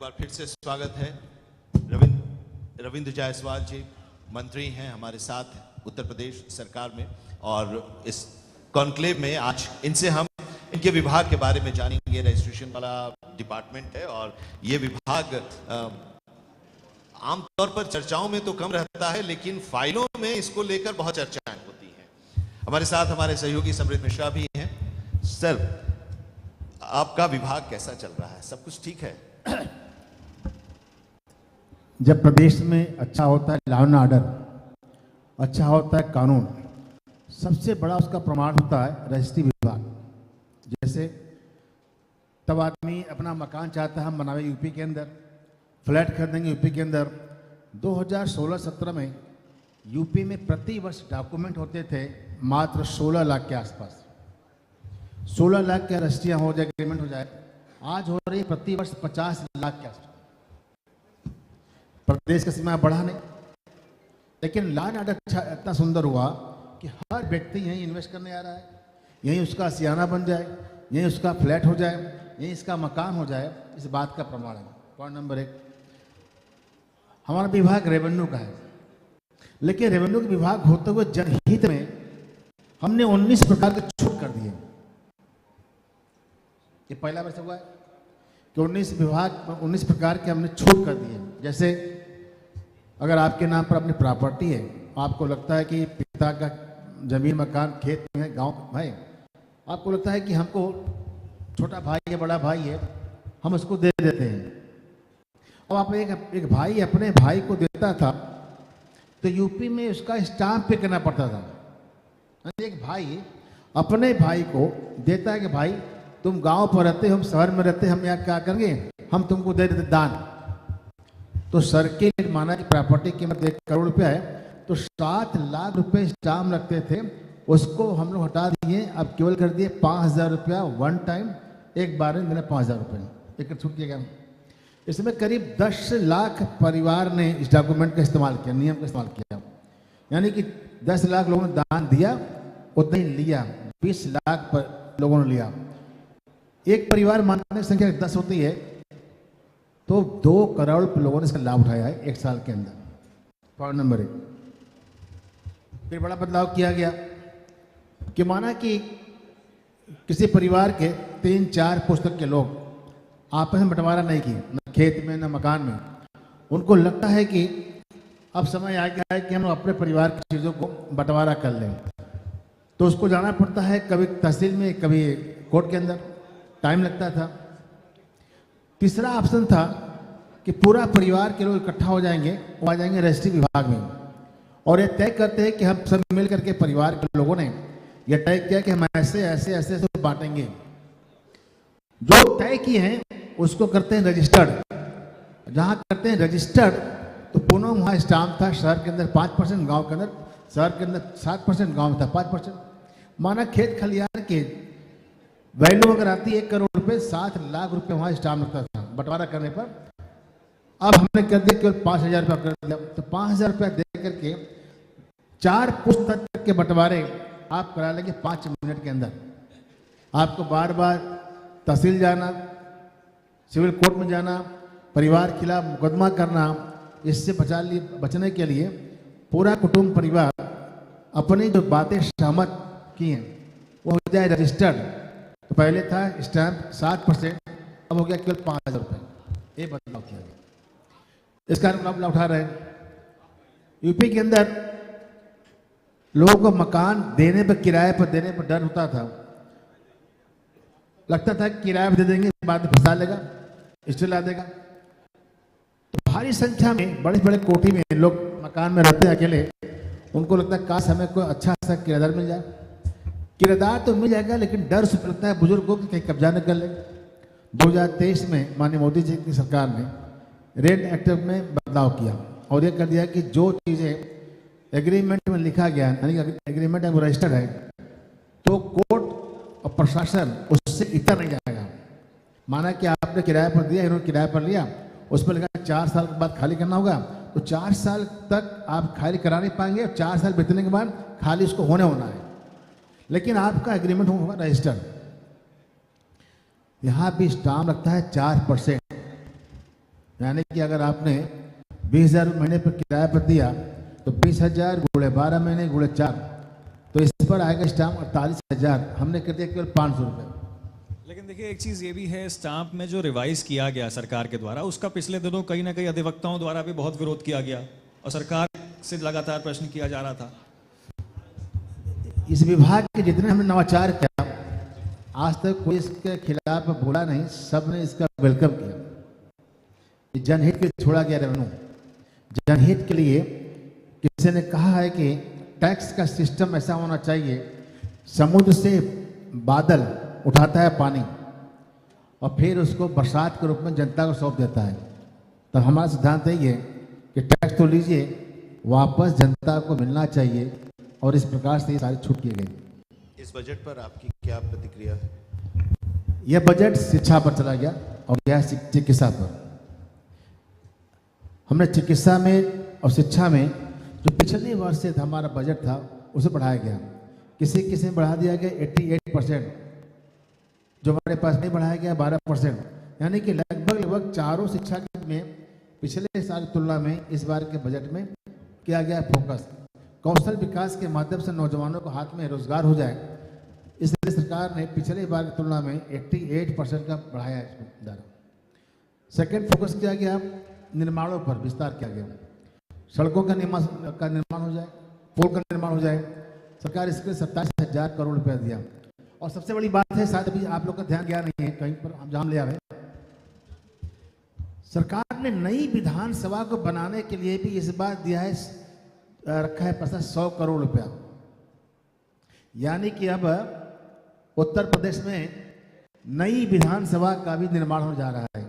बार फिर से स्वागत है। रविंद्र जायसवाल जी मंत्री हैं हमारे साथ उत्तर प्रदेश सरकार में, और इस कॉन्क्लेव में आज इनसे हम इनके विभाग के बारे में जानेंगे। रजिस्ट्रेशन वाला डिपार्टमेंट है और ये विभाग आमतौर पर चर्चाओं में तो कम रहता है, लेकिन फाइलों में इसको लेकर बहुत चर्चाएं होती हैं। हमारे साथ हमारे सहयोगी समृद्ध मिश्रा भी हैं। सर, आपका विभाग कैसा चल रहा है? सब कुछ ठीक है? जब प्रदेश में अच्छा होता है लॉ एंड ऑर्डर, अच्छा होता है कानून, सबसे बड़ा उसका प्रमाण होता है रजिस्ट्री विभाग। जैसे तब आदमी अपना मकान चाहता है हम बनावे यूपी के अंदर, फ्लैट खरीदेंगे यूपी के अंदर। 2016-17 में यूपी में प्रति वर्ष डॉक्यूमेंट होते थे मात्र 16 लाख के आसपास। 16 लाख के रजिस्ट्रियाँ हो जाए, एग्रीमेंट हो जाए। आज हो रही है प्रति वर्ष 50 लाख के आसपास। प्रदेश का सीमा बढ़ा नहीं, लेकिन लॉ एंड ऑर्डर इतना सुंदर हुआ कि हर व्यक्ति यहीं इन्वेस्ट करने आ रहा है, यहीं उसका सियाना बन जाए, यहीं उसका फ्लैट हो जाए, यहीं इसका मकान हो जाए। इस बात का प्रमाण है। पॉइंट नंबर 1, हमारा विभाग रेवेन्यू का है, लेकिन रेवेन्यू के विभाग होते हुए जनहित में हमने 19 प्रकार के छूट कर दिए। ये पहला वर्ष हुआ है कि 19 प्रकार के हमने छूट कर दिए। जैसे अगर आपके नाम पर अपनी प्रॉपर्टी है, आपको लगता है कि पिता का जमीन मकान खेत में है, गांव है, आपको लगता है कि हमको छोटा भाई है बड़ा भाई है, हम उसको दे देते हैं। अब आप एक भाई अपने भाई को देता था तो यूपी में उसका स्टाम्प पे करना पड़ता था। एक भाई अपने भाई को देता है कि भाई तुम गांव पर रहते, हम शहर में रहते, हम यहाँ क्या करेंगे, हम तुमको दे देते दान। तो सर्किल माना कि प्रॉपर्टी की कीमत 1 करोड़ रुपया है, तो 7 लाख रुपए स्टाम्प लगते थे, उसको हम लोग हटा दिए। अब केवल कर दिए 5,000 रुपया वन टाइम, एक बार में देना 5,000 रुपये, एक छूट किया गया। इसमें करीब 10 लाख परिवार ने इस डॉक्यूमेंट का इस्तेमाल किया, नियम का इस्तेमाल किया। यानी कि 10 लाख लोगों ने दान दिया, उतना ही लिया, 20 लाख लोगों ने लिया। एक परिवार मानने की संख्या 10 होती है, तो 2 करोड़ लोगों ने इसका लाभ उठाया है 1 साल के अंदर। Point number 1। फिर बड़ा बदलाव किया गया कि माना कि किसी परिवार के 3-4 पुस्तक के लोग आपस में बंटवारा नहीं किए, न खेत में न मकान में। उनको लगता है कि अब समय आ गया है कि हम अपने परिवार की चीज़ों को बंटवारा कर लें, तो उसको जाना पड़ता है कभी तहसील में, कभी कोर्ट के अंदर, टाइम लगता था। तीसरा ऑप्शन था कि पूरा परिवार के लोग इकट्ठा हो जाएंगे, वो आ जाएंगे रजिस्ट्री विभाग में, और ये तय करते हैं कि हम सब मिल करके परिवार के लोगों ने ये तय किया कि हम ऐसे ऐसे ऐसे ऐसे बांटेंगे। जो तय किए हैं उसको करते हैं रजिस्टर्ड। जहाँ करते हैं रजिस्टर्ड तो पुनः वहाँ स्टाम्प था, शहर के अंदर 5%, गाँव के अंदर, शहर के अंदर 7%, गाँव में था 5%। माना खेत खलियान के वैल्यू अगर आती 1 करोड़ रुपए, 7 लाख रुपए वहाँ स्टाम्प लगता था बंटवारा करने पर। अब हमने कर दिया केवल 5,000 रुपया कर दिया। तो 5,000 रुपया दे करके 4 पुस्तक तक के बंटवारे आप करा लेंगे 5 मिनट के अंदर। आपको बार बार तहसील जाना, सिविल कोर्ट में जाना, परिवार के खिलाफ मुकदमा करना, इससे बचने के लिए पूरा कुटुंब परिवार अपनी जो बातें सहमत की हैं वो हो जाए रजिस्टर्ड। तो पहले था स्टैम्प 7%, अब हो गया केवल 5,000 रुपये। ये बदलाव किया गया, इसका लाभ उठा रहे हैं। यूपी के अंदर लोगों को मकान देने पर, किराए पर देने पर डर होता था। लगता था कि किराए पर दे देंगे, बाद में फंसा लेगा, स्टे ला देगा। तो भारी संख्या में बड़े बड़े कोठी में लोग मकान में रहते हैं अकेले, उनको लगता है काश हमें कोई अच्छा सा किराएदार मिल जाए। किराएदार तो मिल जाएगा, लेकिन डर से लगता है बुजुर्गों की कहीं कब्जा न कर ले। 2023 में माननीय मोदी जी की सरकार ने रेंट एक्ट में बदलाव किया और ये कर दिया कि जो चीज़ें एग्रीमेंट में लिखा गया, यानी कि एग्रीमेंट है वो रजिस्टर्ड है, तो कोर्ट और प्रशासन उससे इतर नहीं जाएगा। माना कि आपने किराए पर दिया, इन्होंने किराए पर लिया, उस पर लिखा 4 साल के बाद खाली करना होगा, तो 4 साल तक आप खाली करा नहीं पाएंगे, और 4 साल बीतने के बाद खाली उसको होना है। लेकिन आपका एग्रीमेंट होगा रजिस्टर्ड। यहाँ भी स्टाम्प लगता है 4%। यानी कि अगर आपने 20,000 महीने पर किराया पर दिया तो 20,000 गुणे 12 महीने गुणे 4, तो इस पर आएगा स्टाम्प 48,000, हमने कर दिया केवल 500 रुपये। लेकिन देखिए एक चीज़ ये भी है, स्टाम्प में जो रिवाइज किया गया सरकार के द्वारा, उसका पिछले दिनों कहीं ना कहीं अधिवक्ताओं द्वारा भी बहुत विरोध किया गया और सरकार से लगातार प्रश्न किया जा रहा था। इस विभाग के जितने हमने नवाचार किया, आज तक कोई इसके खिलाफ बोला नहीं, सबने इसका वेलकम किया। जनहित के लिए छोड़ा गया रेवेन्यू, जनहित के लिए किसी ने कहा है कि टैक्स का सिस्टम ऐसा होना चाहिए, समुद्र से बादल उठाता है पानी और फिर उसको बरसात के रूप में जनता को सौंप देता है। तो हमारा सिद्धांत यही है कि टैक्स तो लीजिए, वापस जनता को मिलना चाहिए, और इस प्रकार से ये सारी छूट की गई। इस बजट पर आपकी क्या प्रतिक्रिया है? यह बजट शिक्षा पर चला गया और यह चिकित्सा पर। हमने चिकित्सा में और शिक्षा में जो पिछले वर्ष से हमारा बजट था उसे बढ़ाया गया, किसी किसी में बढ़ा दिया गया 88%, जो हमारे पास नहीं बढ़ाया गया 12%, यानी कि लगभग चारों शिक्षा में पिछले साल की तुलना में इस बार के बजट में किया गया फोकस। कौशल विकास के माध्यम से नौजवानों को हाथ में रोजगार हो जाए, इसलिए सरकार ने पिछले बार की तुलना में 88% का बढ़ाया है इसमें दर। सेकेंड फोकस किया गया, निर्माणों पर विस्तार किया गया, सड़कों का निर्माण हो जाए, पुल का निर्माण हो जाए। सरकार इसके लिए 27,000 करोड़ रुपया दिया। और सबसे बड़ी बात है, शायद अभी आप लोग का ध्यान गया नहीं है, कहीं पर हम जान लिया है, सरकार ने नई विधानसभा को बनाने के लिए भी इस बार दिया है, रखा है पैसा 100 करोड़ रुपया। यानी कि अब उत्तर प्रदेश में नई विधानसभा का भी निर्माण होने जा रहा है।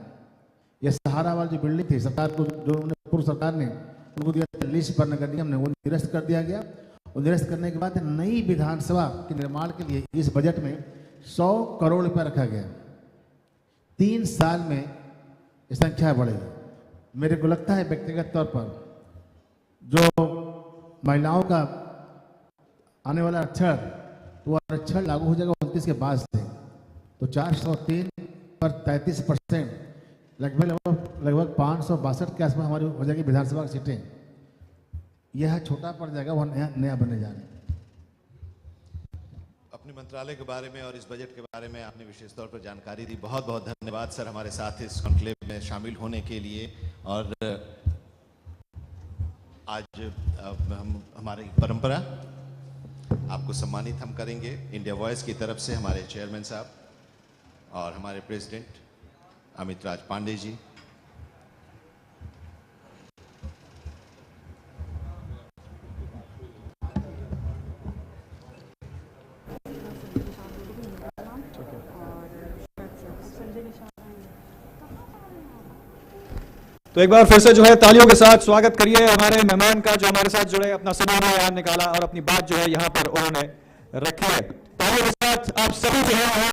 यह सहारा वाली जो बिल्डिंग थी सरकार को, जो पूर्व सरकार ने उनको दिया लिस्ट पर नगर निगम ने, वो निरस्त कर दिया गया। और निरस्त करने के बाद नई विधानसभा के निर्माण के लिए इस बजट में 100 करोड़ रुपया रखा गया। 3 साल में ये संख्या बढ़ेगी। मेरे को लगता है व्यक्तिगत तौर पर जो महिलाओं का आने वाला आरक्षण, तो आरक्षण लागू हो जाएगा 29 के बाद से, तो 403 पर 33%, लगभग 562 के आसपास हमारी हो जाएगी विधानसभा की सीटें। यह छोटा पड़ जाएगा, वह नया बनने जा रहा है। अपने मंत्रालय के बारे में और इस बजट के बारे में आपने विशेष तौर पर जानकारी दी, बहुत बहुत धन्यवाद सर हमारे साथ इस कॉन्क्लेव में शामिल होने के लिए। और आज हमारी परंपरा, आपको सम्मानित हम करेंगे इंडिया वॉइस की तरफ से हमारे चेयरमैन साहब और हमारे प्रेसिडेंट अमित राज पांडे जी। तो एक बार फिर से जो है तालियों के साथ स्वागत करिए हमारे मेहमान का, जो हमारे साथ जुड़े, अपना समय यहाँ निकाला और अपनी बात जो है यहाँ पर उन्होंने रखी है। तालियों के साथ आप सभी जो है